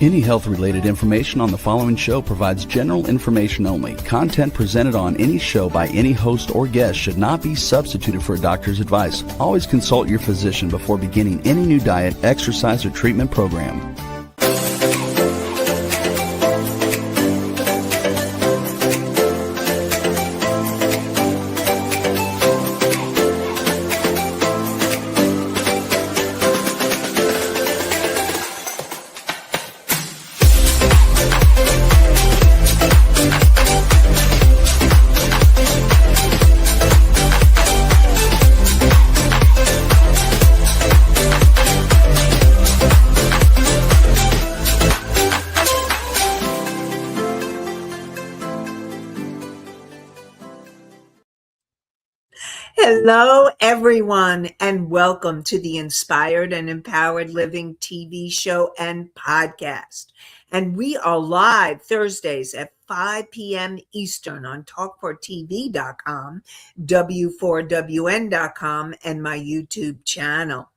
Any health-related information on the following show provides general information only. Content presented on any show by any host or guest should not be substituted for a doctor's advice. Always consult your physician before beginning any new diet, exercise, or treatment program. Hello, everyone, and welcome to the Inspired and Empowered Living TV show and podcast. And we are live Thursdays at 5 p.m. Eastern on talk4tv.com, w4wn.com, and my YouTube channel.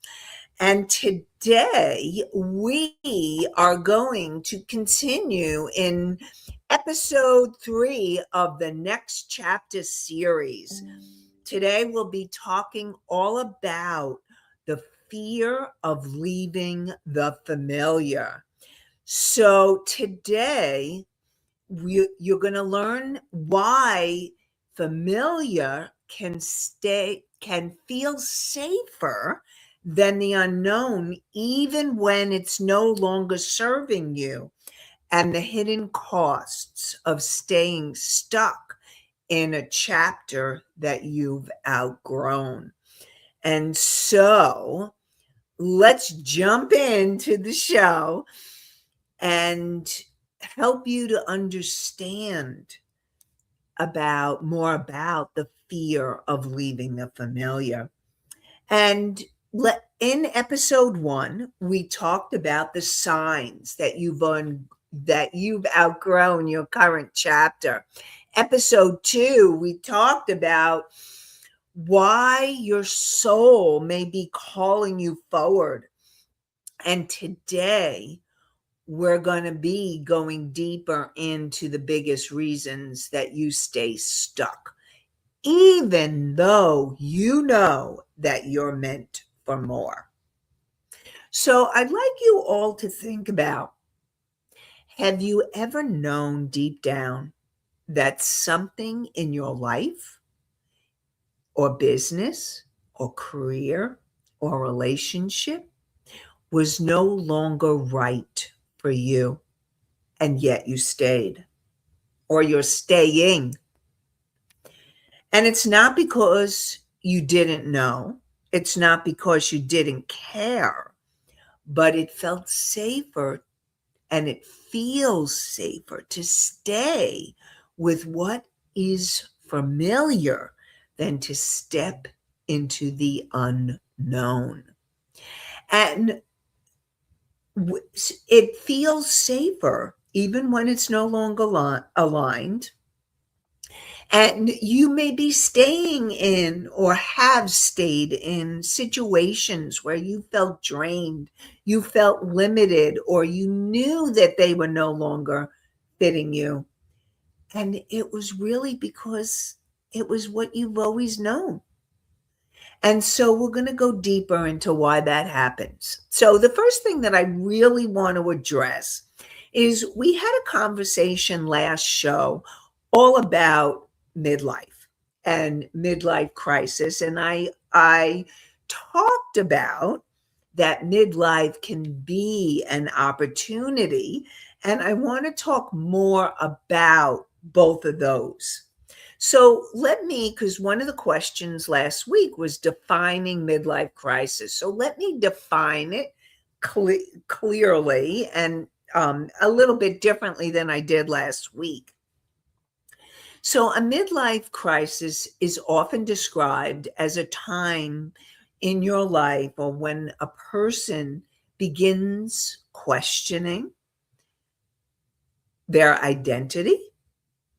And today we are going to continue in episode 3 of the Next Chapter series. Today, we'll be talking all about the fear of leaving the familiar. So today, you're going to learn why familiar can feel safer than the unknown, even when it's no longer serving you, and the hidden costs of staying stuck in a chapter that you've outgrown. And so let's jump into the show and help you to understand more about the fear of leaving the familiar. And in episode 1, we talked about the signs that you've outgrown your current chapter. Episode 2, we talked about why your soul may be calling you forward. And today, we're going to be going deeper into the biggest reasons that you stay stuck, even though you know that you're meant for more. So I'd like you all to think about, have you ever known deep down that something in your life or business or career or relationship was no longer right for you, and yet you stayed, or you're staying? And it's not because you didn't know, it's not because you didn't care, but it felt safer, and it feels safer to stay with what is familiar than to step into the unknown. And it feels safer even when it's no longer aligned. And you may be staying in or have stayed in situations where you felt drained, you felt limited, or you knew that they were no longer fitting you. And it was really because it was what you've always known. And so we're going to go deeper into why that happens. So the first thing that I really want to address is we had a conversation last show all about midlife and midlife crisis. And I talked about that midlife can be an opportunity. And I want to talk more about both of those. So because one of the questions last week was defining midlife crisis. So let me define it clearly and a little bit differently than I did last week. So a midlife crisis is often described as a time in your life or when a person begins questioning their identity,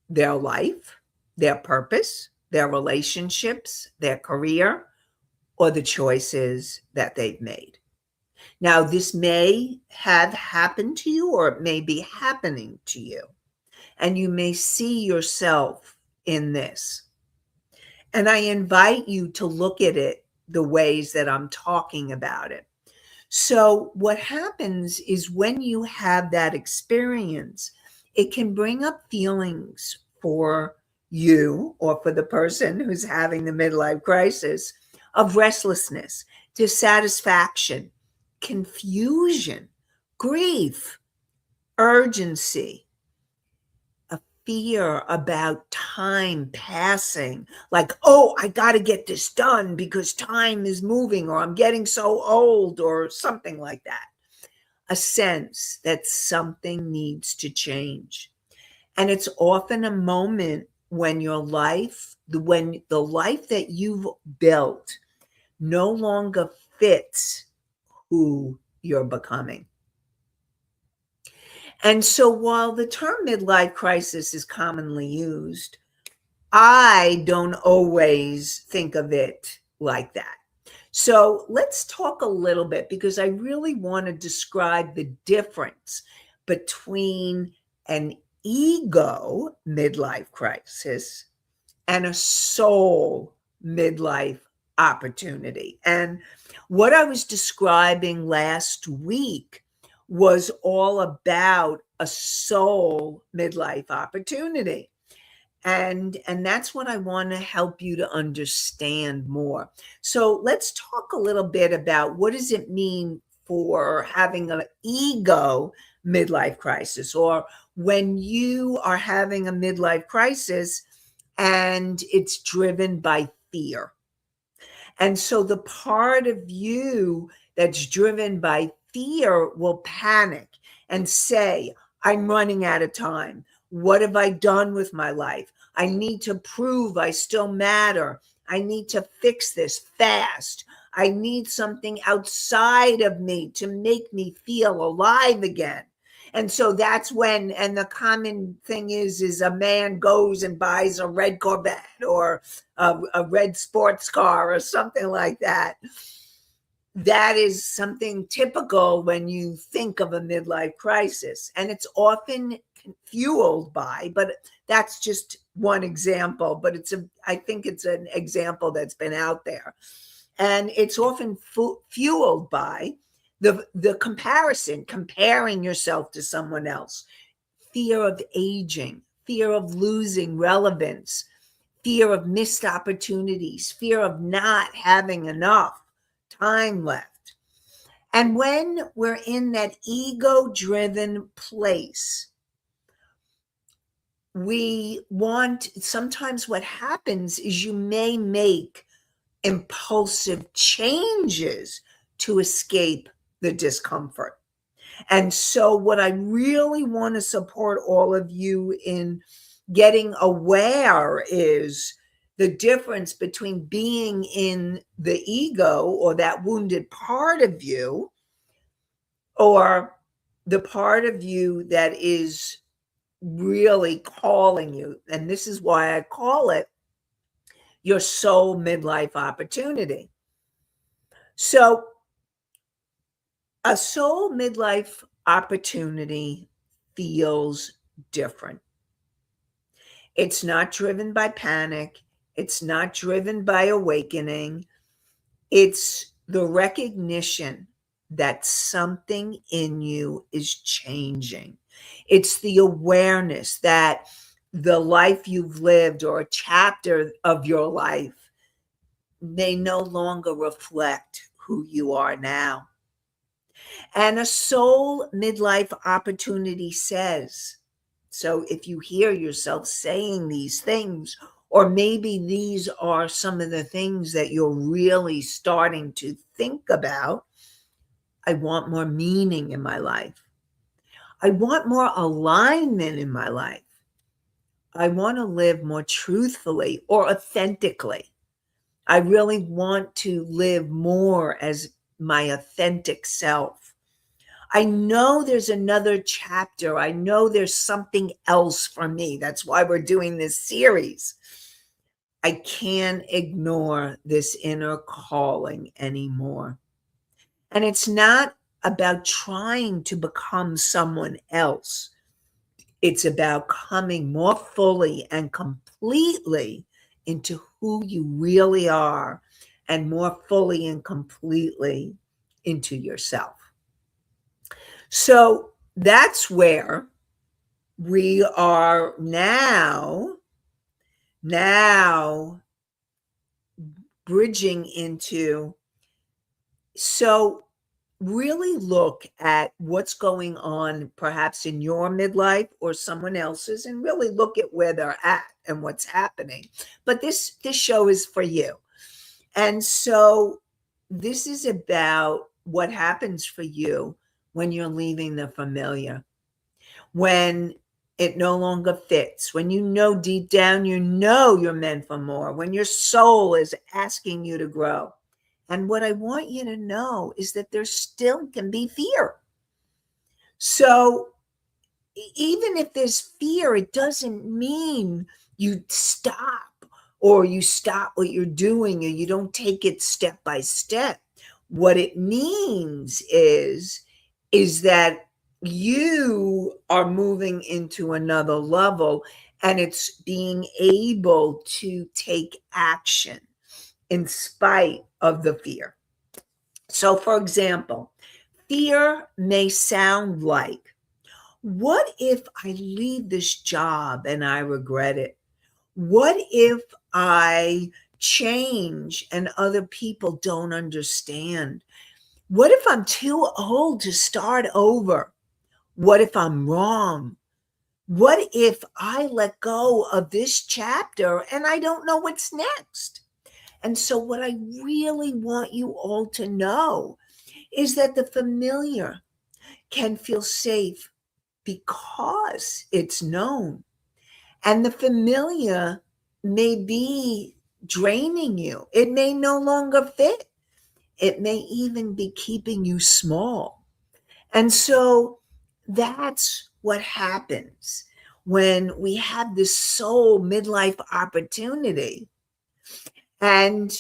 their life, their purpose, their relationships, their career, or the choices that they've made. Now, this may have happened to you or it may be happening to you, and you may see yourself in this. And I invite you to look at it the ways that I'm talking about it. So, what happens is when you have that experience, it can bring up feelings for you or for the person who's having the midlife crisis of restlessness, dissatisfaction, confusion, grief, urgency, a fear about time passing, like, oh, I got to get this done because time is moving, or I'm getting so old, or something like that. A sense that something needs to change. And it's often a moment when when the life that you've built no longer fits who you're becoming. And so while the term midlife crisis is commonly used, I don't always think of it like that. So let's talk a little bit, because I really want to describe the difference between an ego midlife crisis and a soul midlife opportunity. And what I was describing last week was all about a soul midlife opportunity. And that's what I want to help you to understand more. So let's talk a little bit about what does it mean for having an ego midlife crisis, or when you are having a midlife crisis and it's driven by fear. And so the part of you that's driven by fear will panic and say, I'm running out of time. What have I done with my life? I need to prove I still matter. I need to fix this fast. I need something outside of me to make me feel alive again. And so that's when, and the common thing is a man goes and buys a red Corvette or a red sports car or something like that. That is something typical when you think of a midlife crisis. And it's often fueled by, but that's just one example, but I think it's an example that's been out there. And it's often fueled by the comparison, comparing yourself to someone else, fear of aging, fear of losing relevance, fear of missed opportunities, fear of not having enough time left. And when we're in that ego-driven place, sometimes what happens is you may make impulsive changes to escape the discomfort. And so what I really want to support all of you in getting aware is the difference between being in the ego, or that wounded part of you, or the part of you that is really calling you. And this is why I call it your soul midlife opportunity. So a soul midlife opportunity feels different. It's not driven by panic. It's not driven by awakening. It's the recognition that something in you is changing. It's the awareness that the life you've lived, or a chapter of your life, may no longer reflect who you are now. And a soul midlife opportunity says, so if you hear yourself saying these things, or maybe these are some of the things that you're really starting to think about, I want more meaning in my life. I want more alignment in my life. I want to live more truthfully or authentically. I really want to live more as my authentic self. I know there's another chapter. I know there's something else for me. That's why we're doing this series. I can't ignore this inner calling anymore. And it's not about trying to become someone else. It's about coming more fully and completely into who you really are, and more fully and completely into yourself. So that's where we are now bridging into. So really look at what's going on perhaps in your midlife or someone else's, and really look at where they're at and what's happening. But this show is for you. And so this is about what happens for you when you're leaving the familiar, when it no longer fits, when you know deep down you know you're meant for more, when your soul is asking you to grow. And what I want you to know is that there still can be fear. So even if there's fear, it doesn't mean you stop, or you stop what you're doing, or you don't take it step by step. What it means is that you are moving into another level, and it's being able to take action in spite of the fear. So, for example, fear may sound like, what if I leave this job and I regret it? What if I change and other people don't understand? What if I'm too old to start over? What if I'm wrong? What if I let go of this chapter and I don't know what's next? And so, what I really want you all to know is that the familiar can feel safe because it's known. And the familiar may be draining you, it may no longer fit, it may even be keeping you small. And so, that's what happens when we have this soul midlife opportunity. And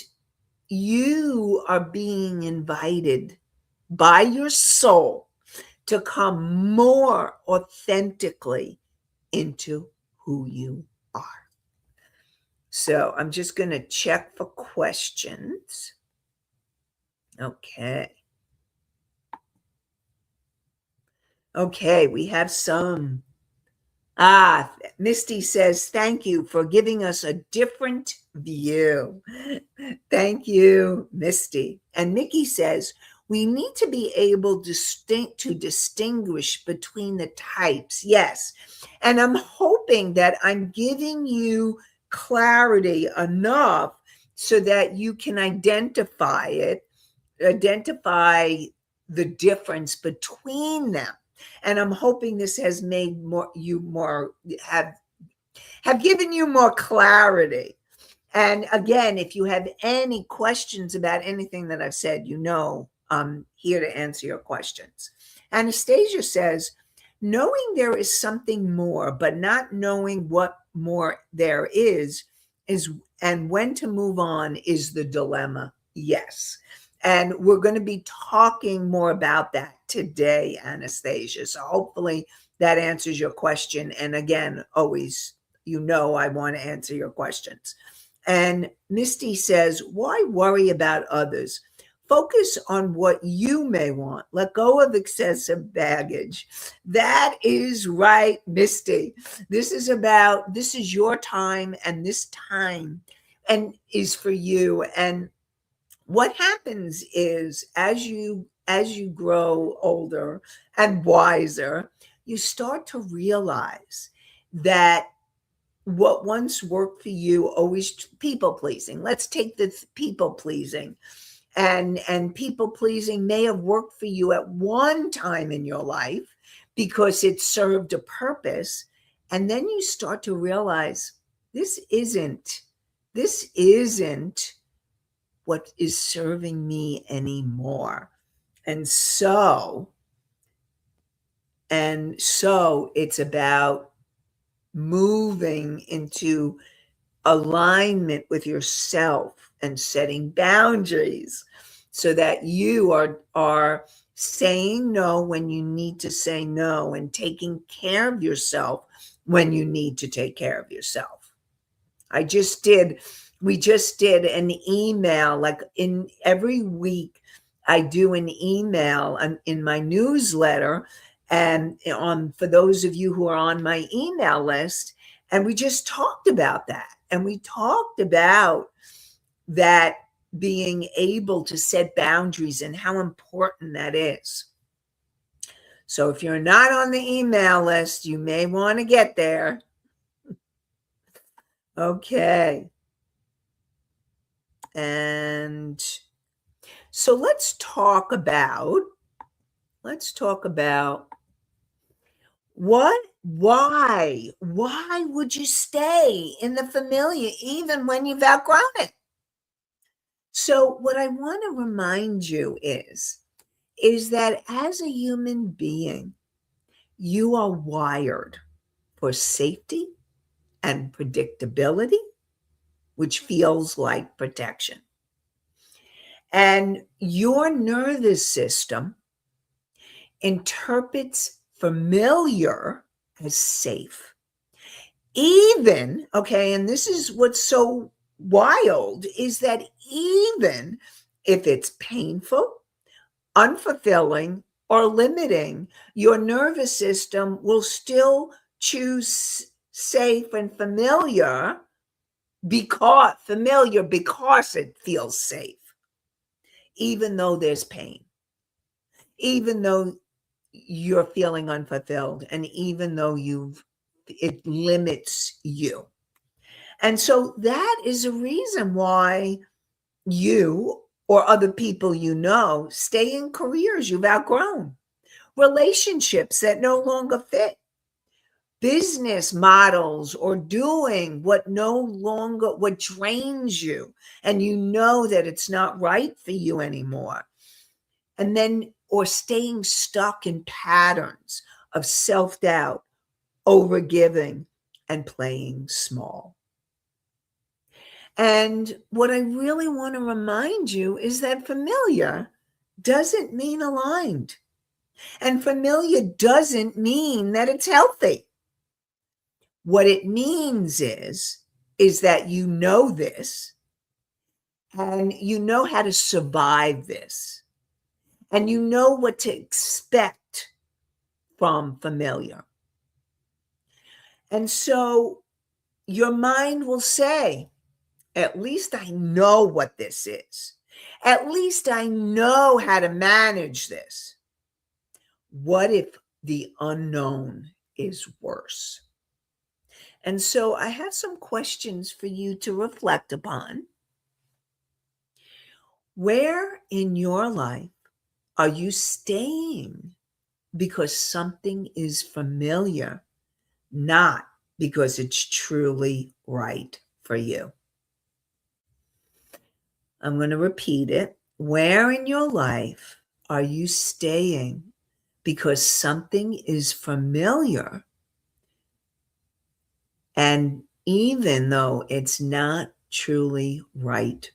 you are being invited by your soul to come more authentically into who you are. So I'm just going to check for questions. Okay. Okay, we have some. Misty says, thank you for giving us a different view. Thank you, Misty. And Mickey says, we need to be able to distinguish between the types. Yes. And I'm hoping that I'm giving you clarity enough so that you can identify the difference between them. And I'm hoping this has made have given you more clarity. And again, if you have any questions about anything that I've said, I'm here to answer your questions. Anastasia says, knowing there is something more, but not knowing what more there is and when to move on is the dilemma. Yes. And we're going to be talking more about that today, Anastasia. So hopefully that answers your question. And again, always, I want to answer your questions. And Misty says, why worry about others? Focus on what you may want. Let go of excessive baggage. That is right, Misty. This is your time, and this time is for you. And what happens is as you grow older and wiser, you start to realize that what once worked for you, always people pleasing. Let's take the people pleasing. And people pleasing may have worked for you at one time in your life because it served a purpose. And then you start to realize this isn't what is serving me anymore. And so it's about moving into alignment with yourself and setting boundaries so that you are saying no when you need to say no, and taking care of yourself when you need to take care of yourself. We just did an email, like in every week I do an email in my newsletter, and for those of you who are on my email list, and we just talked about that. And we talked about that, being able to set boundaries and how important that is. So if you're not on the email list, you may want to get there. Okay. And so let's talk about why would you stay in the familiar even when you've outgrown it? So what I want to remind you is that as a human being, you are wired for safety and predictability, which feels like protection. And your nervous system interprets familiar as safe. Even, okay, and this is what's so wild, is that even if it's painful, unfulfilling, or limiting, your nervous system will still choose safe and familiar because it feels safe, even though there's pain, even though you're feeling unfulfilled, and even though it limits you. And so that is a reason why you or other people you know stay in careers you've outgrown, relationships that no longer fit, business models, or doing what drains you, and you know that it's not right for you anymore. And then, or staying stuck in patterns of self-doubt, overgiving, and playing small. And what I really want to remind you is that familiar doesn't mean aligned. And familiar doesn't mean that it's healthy. What it means is that you know this, and you know how to survive this, and you know what to expect from familiar. And so your mind will say, at least I know what this is. At least I know how to manage this. What if the unknown is worse? And so I have some questions for you to reflect upon. Where in your life are you staying because something is familiar, not because it's truly right for you? I'm going to repeat it. Where in your life are you staying because something is familiar, and even though it's not truly right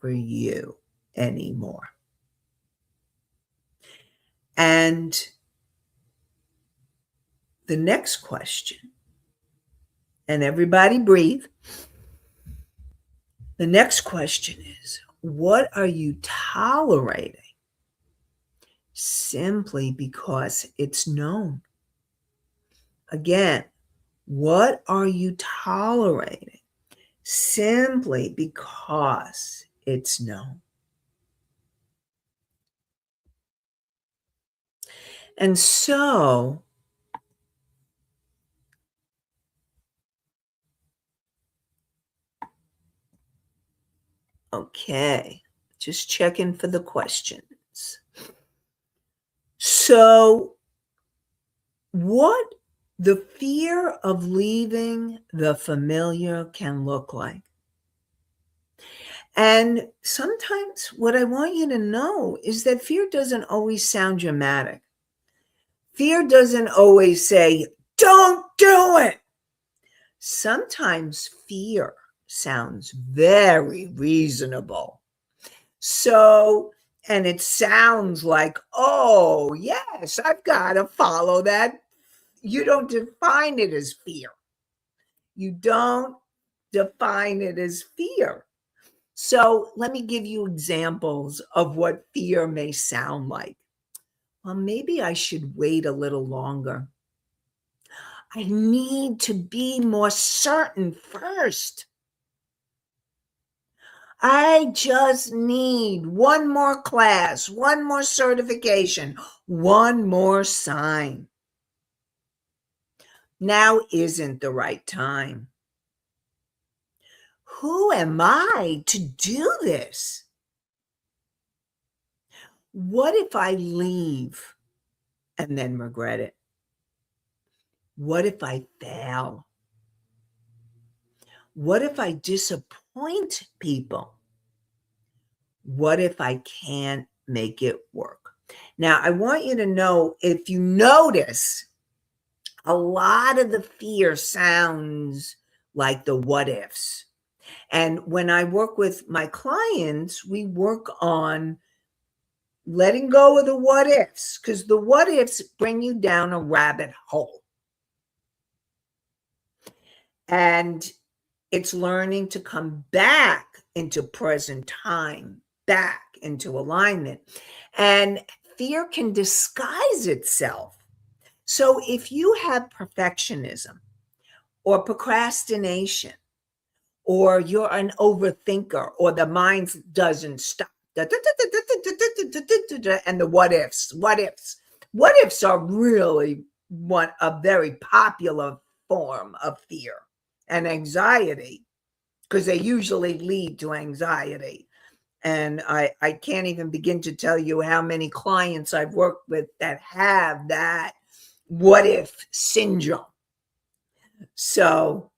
for you anymore? And the next question, and everybody breathe. The next question is, what are you tolerating simply because it's known? Again, what are you tolerating simply because it's known? And so, okay, just checking for the questions. So, what the fear of leaving the familiar can look like. And sometimes what I want you to know is that fear doesn't always sound dramatic. Fear doesn't always say, don't do it. Sometimes fear sounds very reasonable. So And it sounds like, oh, yes, I've got to follow that. You don't define it as fear. You don't define it as fear. So let me give you examples of what fear may sound like. Well, maybe I should wait a little longer. I need to be more certain first. I just need one more class, one more certification, one more sign. Now isn't the right time. Who am I to do this? What if I leave and then regret it? What if I fail? What if I disappoint people? What if I can't make it work? Now, I want you to know, if you notice, a lot of the fear sounds like the what ifs. And when I work with my clients, we work on letting go of the what ifs, because the what ifs bring you down a rabbit hole. And it's learning to come back into present time, back into alignment. And fear can disguise itself. So if you have perfectionism or procrastination, or you're an overthinker, or the mind doesn't stop, and the what ifs are really a very popular form of fear and anxiety, because they usually lead to anxiety. And I can't even begin to tell you how many clients I've worked with that have that what if syndrome. So,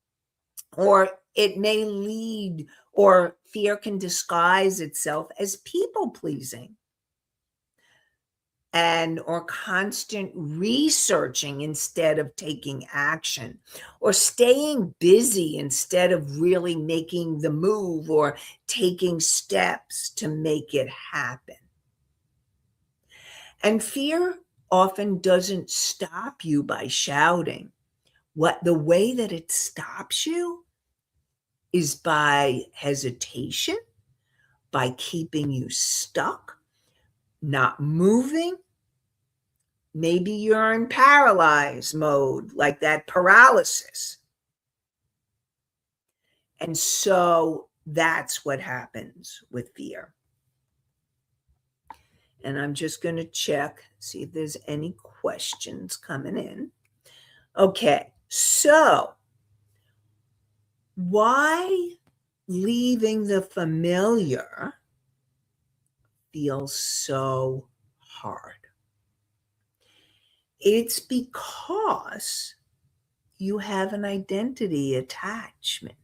or it may lead, or fear can disguise itself as people pleasing, and or constant researching instead of taking action, or staying busy instead of really making the move or taking steps to make it happen. And fear often doesn't stop you by shouting. The way that it stops you is by hesitation, by keeping you stuck, not moving. Maybe you're in paralyzed mode, like that paralysis. And so that's what happens with fear. And I'm just going to check, see if there's any questions coming in. Okay, so why leaving the familiar feels so hard? It's because you have an identity attachment.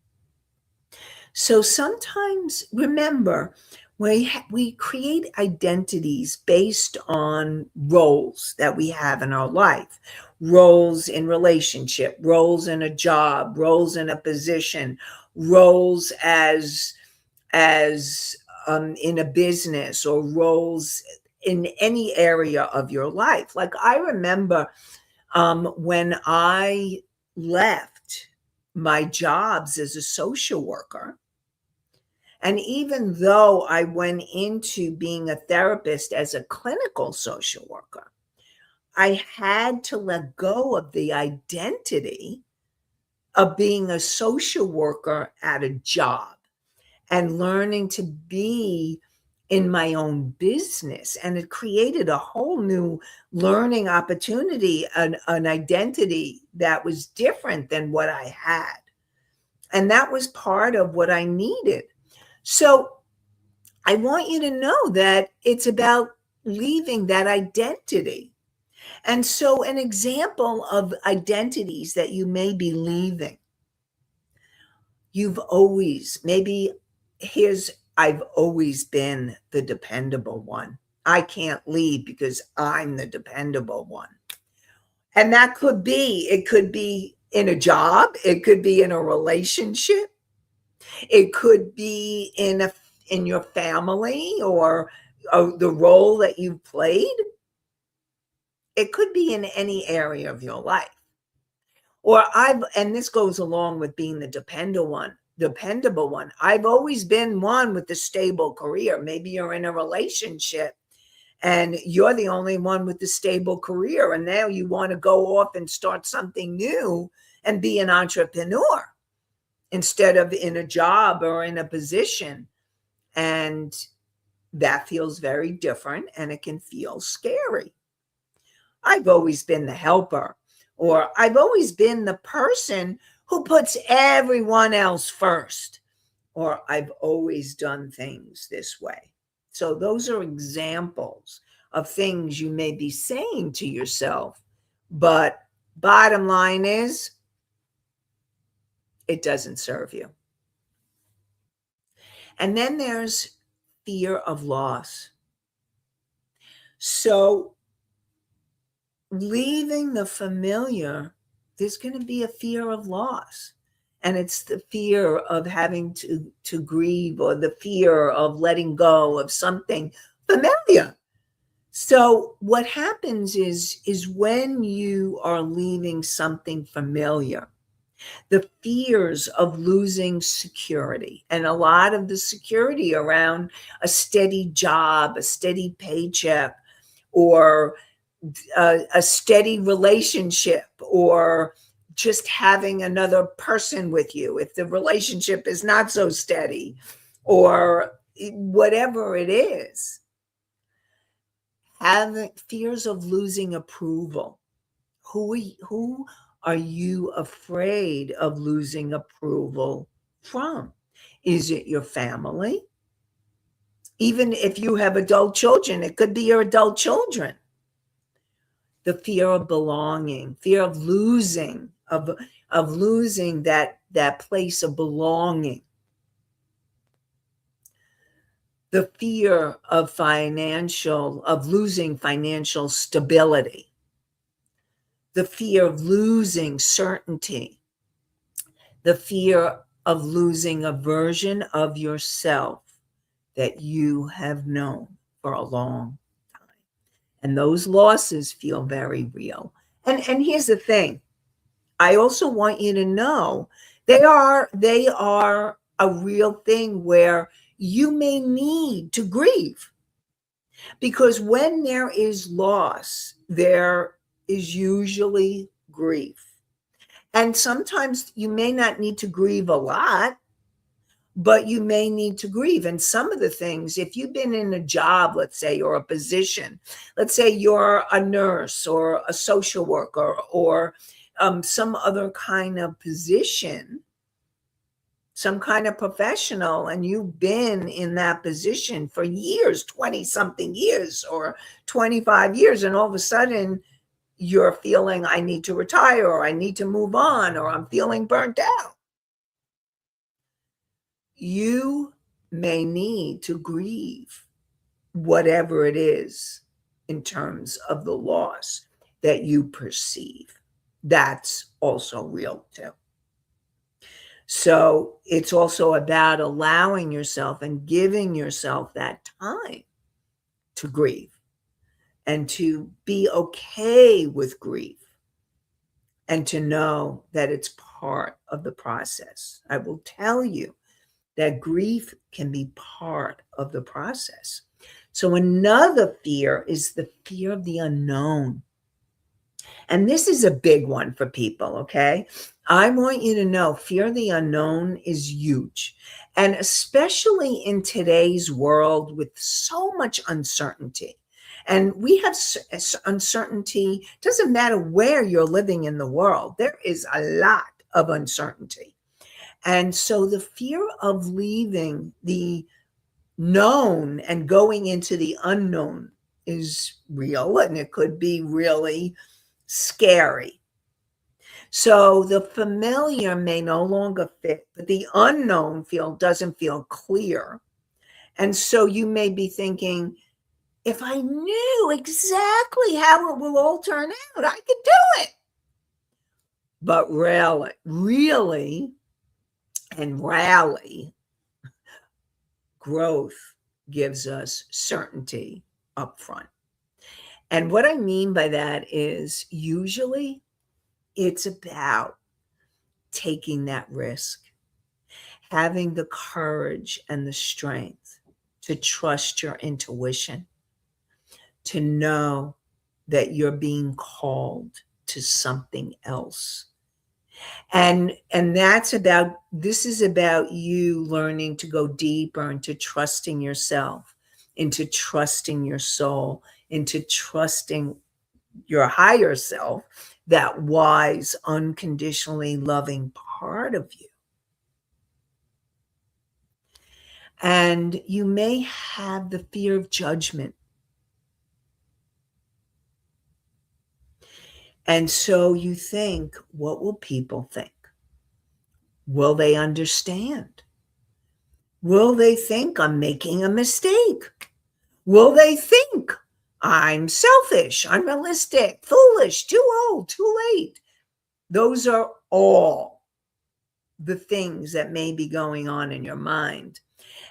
So sometimes, remember, we create identities based on roles that we have in our life, roles in relationship, roles in a job, roles in a position, roles as in a business, or roles in any area of your life. Like I remember when I left my jobs as a social worker, and even though I went into being a therapist as a clinical social worker, I had to let go of the identity of being a social worker at a job and learning to be in my own business. And it created a whole new learning opportunity, an identity that was different than what I had. And that was part of what I needed. So I want you to know that it's about leaving that identity. And so an example of identities that you may be leaving, I've always been the dependable one. I can't leave because I'm the dependable one. And it could be in a job, it could be in a relationship, it could be in your family, or the role that you've played. It could be in any area of your life. And this goes along with being the dependable one. I've always been one with the stable career. Maybe you're in a relationship and you're the only one with the stable career. And now you want to go off and start something new and be an entrepreneur instead of in a job or in a position. And that feels very different and it can feel scary. I've always been the helper, or I've always been the person who puts everyone else first, or I've always done things this way. So those are examples of things you may be saying to yourself, but bottom line is, it doesn't serve you. And then there's fear of loss. So leaving the familiar, there's going to be a fear of loss. And it's the fear of having to grieve, or the fear of letting go of something familiar. So what happens is when you are leaving something familiar, the fears of losing security, and a lot of the security around a steady job, a steady paycheck, or a steady relationship, or just having another person with you if the relationship is not so steady, or whatever it is. Having fears of losing approval. Who are you afraid of losing approval from? Is it your family? Even if you have adult children, it could be your adult children. The fear of belonging, fear of losing, of losing that place of belonging. The fear of losing financial stability. The fear of losing certainty. The fear of losing a version of yourself that you have known for a long time. And those losses feel very real. And here's the thing. I also want you to know they are a real thing where you may need to grieve. Because when there is loss, there is usually grief. And sometimes you may not need to grieve a lot, but you may need to grieve. And some of the things, if you've been in a job, let's say, or a position, let's say you're a nurse or a social worker or some other kind of position, some kind of professional, and you've been in that position for years, 20 something years or 25 years, and all of a sudden you're feeling, I need to retire, or I need to move on, or I'm feeling burnt out. You may need to grieve whatever it is in terms of the loss that you perceive. That's also real too. So it's also about allowing yourself and giving yourself that time to grieve and to be okay with grief and to know that it's part of the process. I will tell you that grief can be part of the process. So another fear is the fear of the unknown. And this is a big one for people, okay? I want you to know fear of the unknown is huge. And especially in today's world with so much uncertainty. And we have uncertainty, doesn't matter where you're living in the world, there is a lot of uncertainty. And so the fear of leaving the known and going into the unknown is real, and it could be really scary. So the familiar may no longer fit, but the unknown doesn't feel clear. And so you may be thinking, if I knew exactly how it will all turn out, I could do it. But really, and rally, growth gives us certainty up front. And what I mean by that is usually it's about taking that risk, having the courage and the strength to trust your intuition, to know that you're being called to something else. And this is about you learning to go deeper into trusting yourself, into trusting your soul, into trusting your higher self, that wise, unconditionally loving part of you. And you may have the fear of judgment. And so you think, what will people think? Will they understand? Will they think I'm making a mistake? Will they think I'm selfish, unrealistic, foolish, too old, too late? Those are all the things that may be going on in your mind.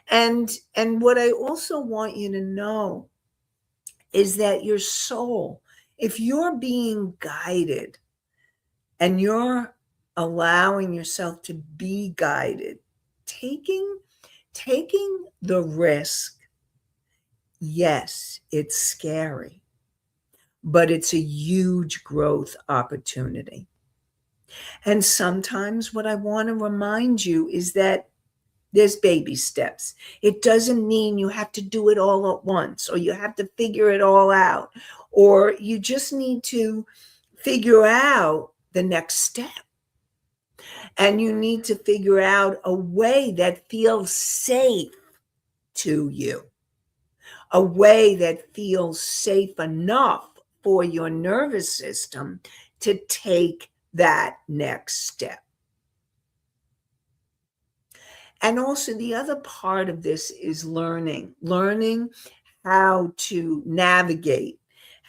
And what I also want you to know is that your soul, if you're being guided and you're allowing yourself to be guided, taking the risk, yes, it's scary, but it's a huge growth opportunity. And sometimes what I want to remind you is that there's baby steps. It doesn't mean you have to do it all at once, or you have to figure it all out, or you just need to figure out the next step. And you need to figure out a way that feels safe to you, a way that feels safe enough for your nervous system to take that next step. And also the other part of this is learning how to navigate,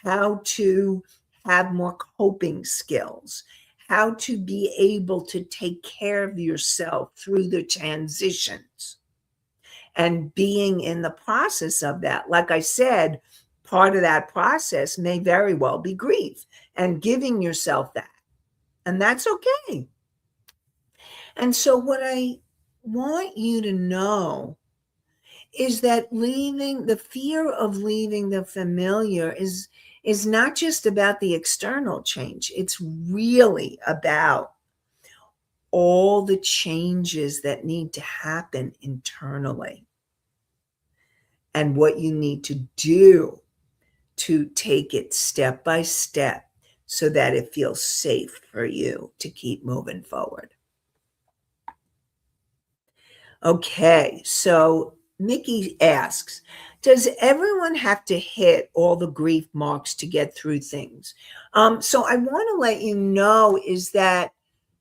how to have more coping skills, how to be able to take care of yourself through the transitions. And being in the process of that, like I said, part of that process may very well be grief and giving yourself that. And that's okay. And so what I want you to know is that the fear of leaving the familiar is not just about the external change. It's really about all the changes that need to happen internally and what you need to do to take it step by step so that it feels safe for you to keep moving forward. Okay, so Mickey asks, does everyone have to hit all the grief marks to get through things? So I want to let you know is that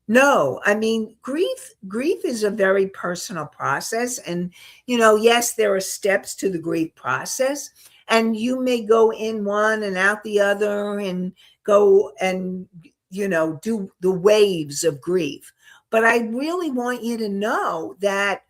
no, I mean, grief is a very personal process. And, yes, there are steps to the grief process. And you may go in one and out the other and go and, do the waves of grief. But I really want you to know that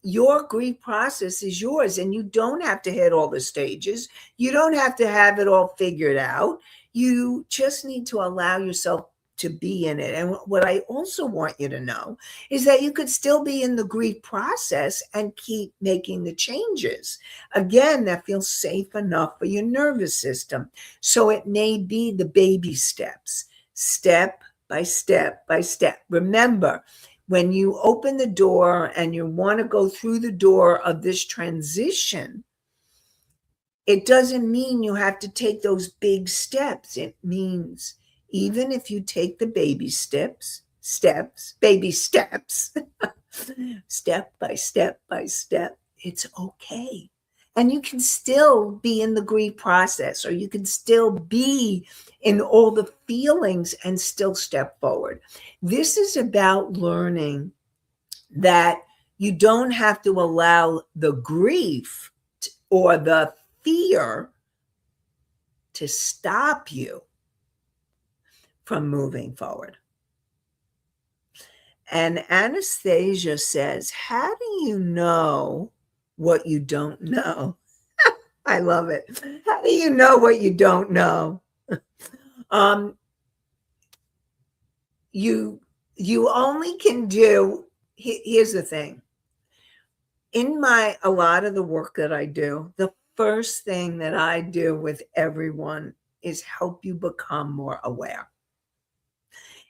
your grief process is yours, and you don't have to hit all the stages. You don't have to have it all figured out. You just need to allow yourself to be in it. And what I also want you to know is that you could still be in the grief process and keep making the changes. Again, that feels safe enough for your nervous system. So it may be the baby steps, step by step by step. Remember, when you open the door and you want to go through the door of this transition, it doesn't mean you have to take those big steps. It means even if you take the baby steps, baby steps, step by step by step, it's okay. And you can still be in the grief process, or you can still be in all the feelings and still step forward. This is about learning that you don't have to allow the grief or the fear to stop you from moving forward. And Anastasia says, how do you know what you don't know. I love it. How do you know what you don't know? Um, you you only can do. Here's the thing. In a lot of the work that I do, the first thing that I do with everyone is help you become more aware.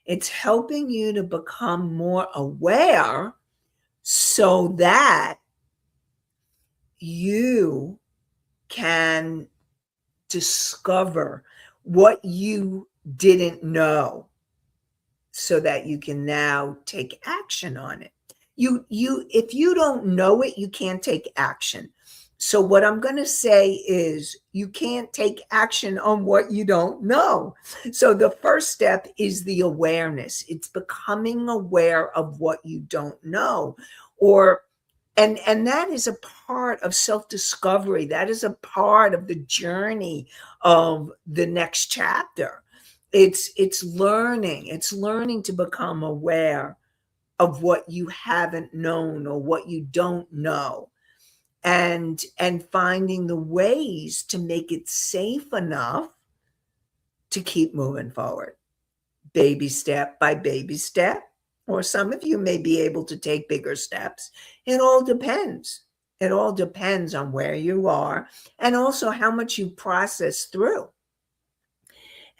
It's helping you to become more aware so that you can discover what you didn't know so that you can now take action on it. If you don't know it, you can't take action. So what I'm going to say is you can't take action on what you don't know. So the first step is the awareness. It's becoming aware of what you don't know, or and that is a part of self-discovery. That is a part of the journey of the next chapter. It's learning to become aware of what you haven't known or what you don't know, and finding the ways to make it safe enough to keep moving forward, baby step by baby step. Or some of you may be able to take bigger steps. It all depends. It all depends on where you are and also how much you process through.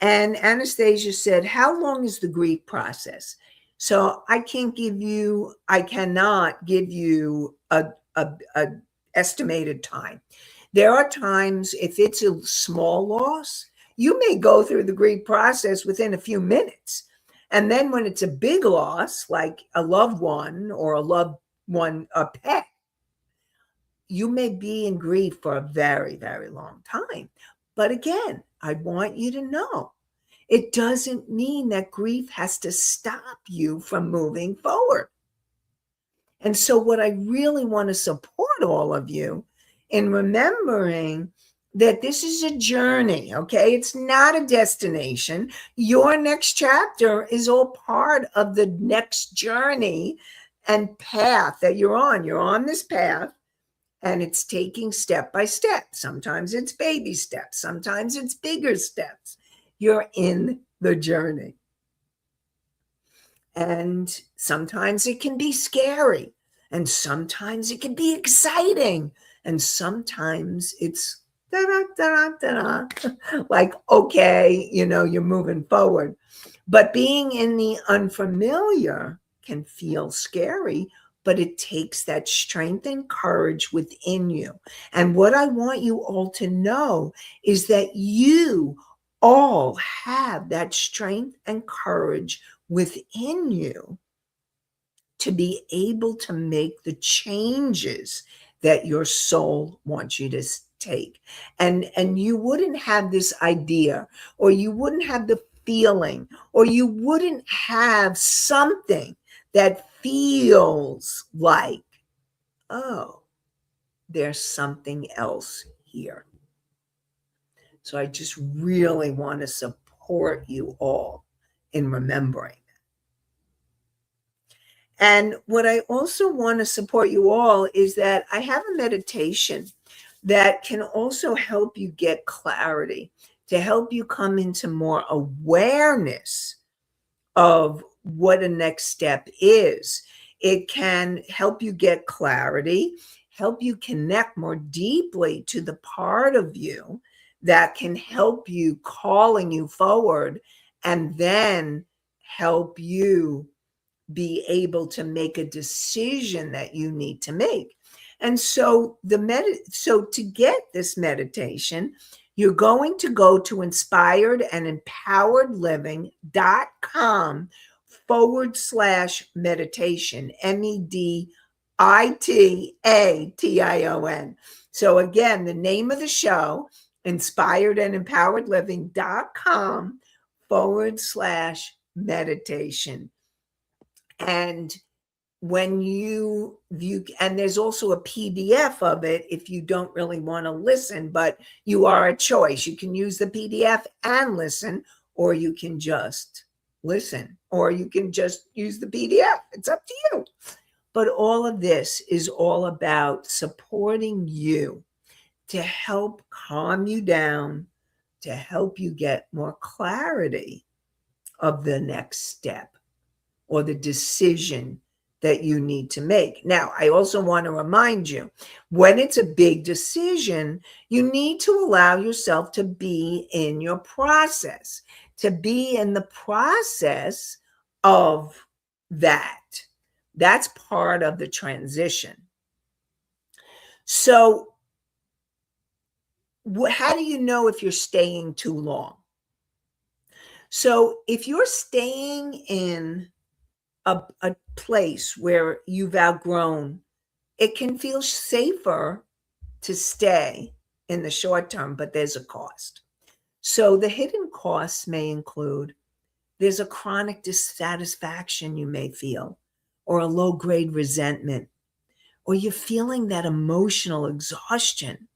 And Anastasia said, how long is the grief process? So I cannot give you a estimated time. There are times, if it's a small loss, you may go through the grief process within a few minutes. And then when it's a big loss, like a loved one or a pet, you may be in grief for a very, very long time. But again, I want you to know it doesn't mean that grief has to stop you from moving forward. And so, what I really want to support all of you in remembering that this is a journey, okay? It's not a destination. Your next chapter is all part of the next journey and path that you're on. You're on this path, and it's taking step by step. Sometimes it's baby steps, sometimes it's bigger steps. You're in the journey. And sometimes it can be scary, and sometimes it can be exciting, and sometimes it's like, okay, you're moving forward. But being in the unfamiliar can feel scary, but it takes that strength and courage within you. And what I want you all to know is that you all have that strength and courage within you to be able to make the changes that your soul wants you to take. And you wouldn't have this idea, or you wouldn't have the feeling, or you wouldn't have something that feels like, oh, there's something else here. So I just really want to support you all in remembering. And what I also want to support you all is that I have a meditation that can also help you get clarity, to help you come into more awareness of what a next step is. It can help you get clarity, help you connect more deeply to the part of you that can help you calling you forward, and then help you be able to make a decision that you need to make. And so so to get this meditation, you're going to go to inspiredandempoweredliving.com/meditation, meditation. So again, the name of the show, inspiredandempoweredliving.com/meditation. And when you and there's also a PDF of it if you don't really want to listen, but you are a choice. You can use the PDF and listen, or you can just listen, or you can just use the PDF. It's up to you. But all of this is all about supporting you to help calm you down, to help you get more clarity of the next step or the decision that you need to make. Now, I also want to remind you, when it's a big decision, you need to allow yourself to be in your process, to be in the process of that. That's part of the transition. So, how do you know if you're staying too long? So, if you're staying in a place where you've outgrown, it can feel safer to stay in the short term, but there's a cost. So the hidden costs may include there's a chronic dissatisfaction you may feel, or a low grade resentment, or you're feeling that emotional exhaustion,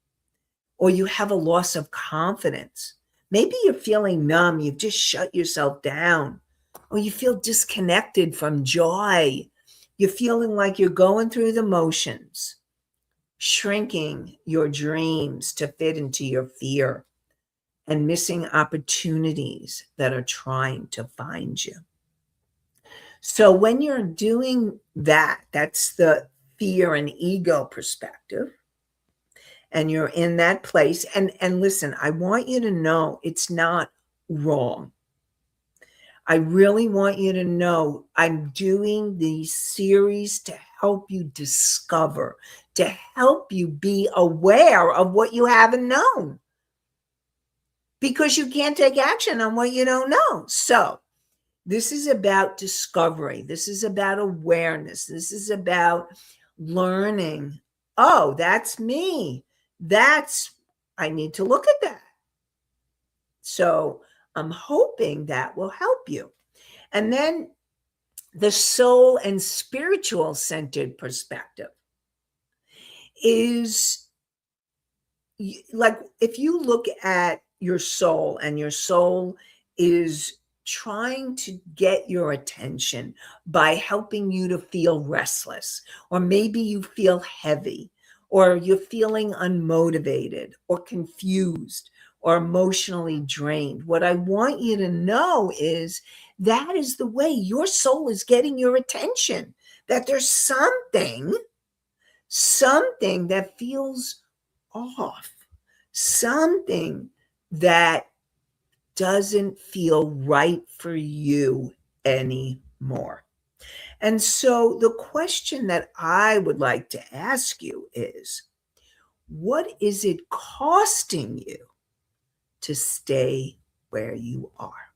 or you have a loss of confidence. Maybe you're feeling numb, you've just shut yourself down, or you feel disconnected from joy. You're feeling like you're going through the motions, shrinking your dreams to fit into your fear, and missing opportunities that are trying to find you. So when you're doing that, that's the fear and ego perspective, and you're in that place. And listen, I want you to know it's not wrong. I really want you to know I'm doing these series to help you discover, to help you be aware of what you haven't known, because you can't take action on what you don't know. So this is about discovery. This is about awareness. This is about learning. Oh, that's me. I need to look at that. So I'm hoping that will help you. And then the soul and spiritual centered perspective is like, if you look at your soul, and your soul is trying to get your attention by helping you to feel restless, or maybe you feel heavy, or you're feeling unmotivated or confused or emotionally drained. What I want you to know is that is the way your soul is getting your attention, that there's something that feels off, something that doesn't feel right for you anymore. And so the question that I would like to ask you is, what is it costing you to stay where you are?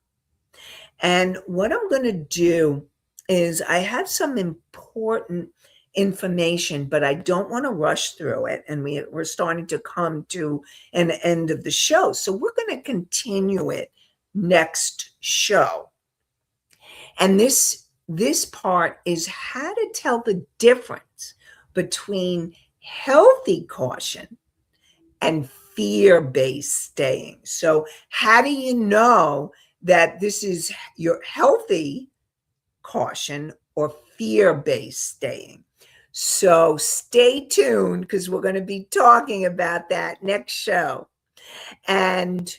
And what I'm going to do is, I have some important information, but I don't want to rush through it. And we're starting to come to an end of the show. So we're going to continue it next show. And this part is how to tell the difference between healthy caution and fear-based staying. So how do you know that this is your healthy caution or fear-based staying? So stay tuned, because we're going to be talking about that next show. And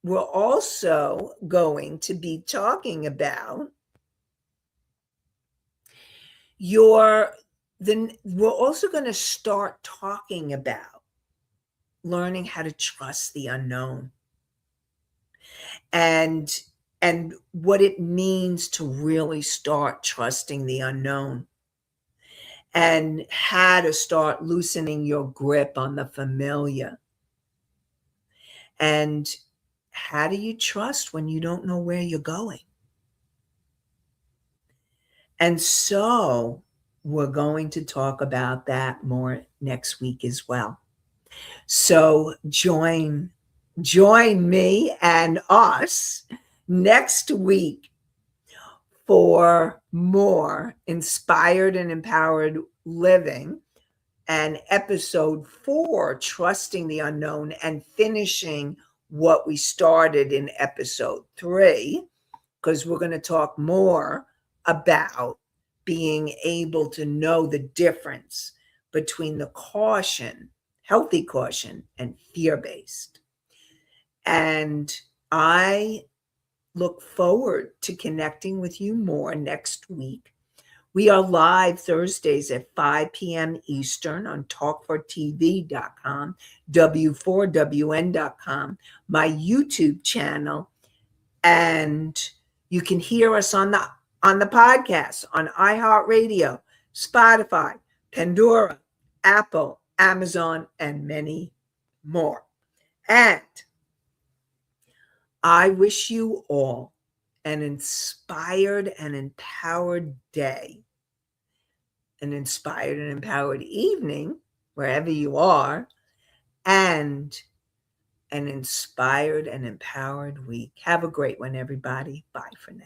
we're also going to be talking about we're also going to start talking about learning how to trust the unknown, and what it means to really start trusting the unknown, and how to start loosening your grip on the familiar. And how do you trust when you don't know where you're going? And so we're going to talk about that more next week as well. So join me and us next week for more inspired and empowered living, and episode 4, trusting the unknown, and finishing what we started in episode 3, because we're going to talk more about being able to know the difference between the caution, healthy caution, and fear-based. And I look forward to connecting with you more next week. We are live Thursdays at 5 p.m. Eastern on talk4tv.com, w4wn.com, my YouTube channel, and you can hear us on the podcast on iHeartRadio, Spotify, Pandora, Apple, Amazon, and many more. And I wish you all an inspired and empowered day, an inspired and empowered evening, wherever you are, and an inspired and empowered week. Have a great one, everybody. Bye for now.